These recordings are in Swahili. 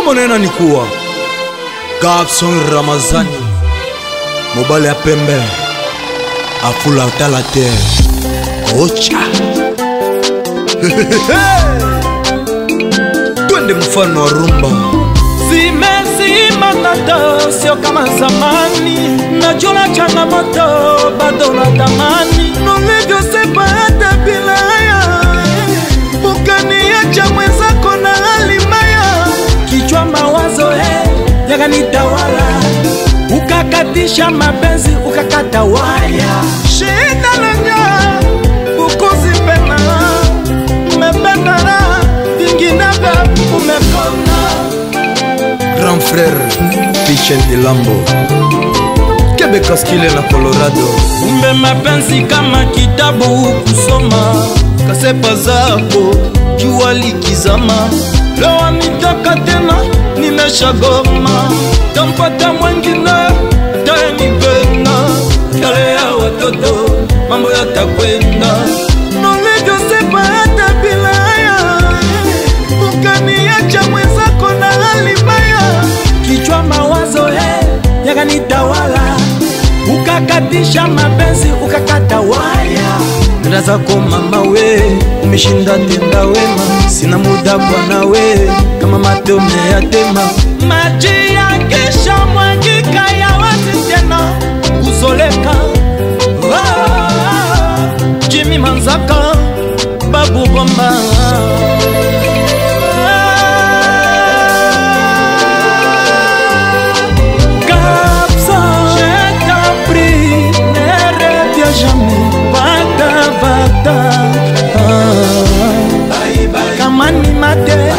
Monena nikuwa Gabson Ramazani Mobile ya pembe Afula utala te Ocha Twende mfano wa rumba Simesi manado sio kama zamani Najula changamoto bado natamani Nolivyo sepata bila ya Ukaniacha mwenzako na hali mbaya Kichwa mawazo yakanitawala Ukakatisha mapenzi ukakata waya Shida langa ukuzipenda Umependa vinginevyo umekona Grand frère Pichen Ilambo Kebe Kaskile na Colorado Umbe mapenzi kama kitabu kusoma Kasepa zako jua likizama Leo nitaka tena nimeshagoma Tampata mwengine atayenipenda Yale ya watoto mambo yatakwenda Nolivyo sepa hata bila haya Ukaniacha mwenzako na hali mbaya Kichwa mawazo yakanitawala Ukakatisha mapenzi ukakata waya Nenda zako mama we umeshinda tenda wema Sina muda kwa nawe kama mate umeyatema Maji yakisha mwangika ya wazi tena Kuzoleka Jimmy Manzaka Babu Bomba Kamani mate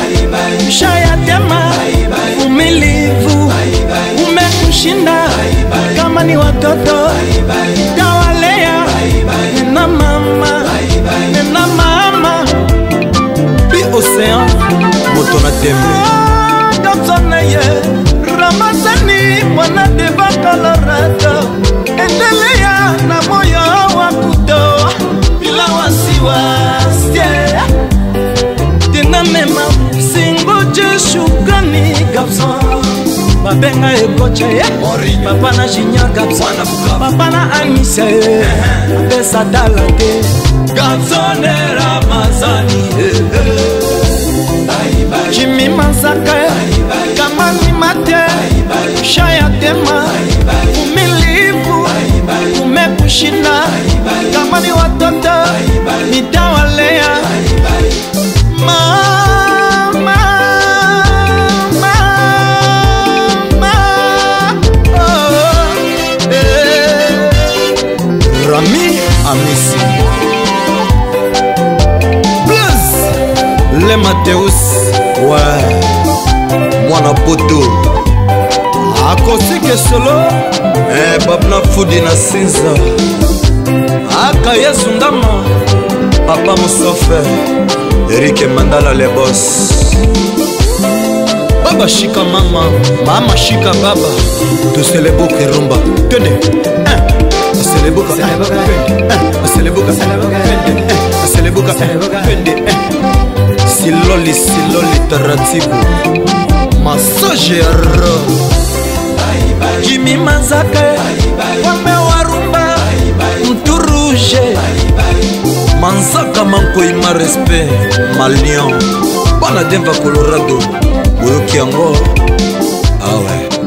Mshaya tema Umilivu Umekushinda Kama ni watoto Tawalea Nena mama Nena mama Bi Océan Motona tembe Kapsona ye Ramazani Mwana deva Colorado Endelea na moyo wa kutoa Bila wasiwasi Tena mema Singoje shukrani Gabson Babenga ekocha Papa na Jinya Gabson Papa na Anissa Pesa talate Gabson Ramazani Jimmy Manzaka Kamani mate Shaya tema Umilivu Umekushinda Kama ni watoto Nitawalea Mama Rami Amisi Plus Le Mateus Ouais Mwana poto Akosike solo Babna Fudi na Sinza Aka Yesu Ndama Papa Moussofe Eric Mandala le boss Baba shika mama Mama shika baba Tuselebuke rumba Twende Aselebuka Aselebuka Aselebuka Twende Siloli siloli taratibu Massage ya roho Jimmy Manzaka Wame warumba Mturuje Manzaka manko ima respect Malion Bana Denver Colorado Boyoki yango Ah ouais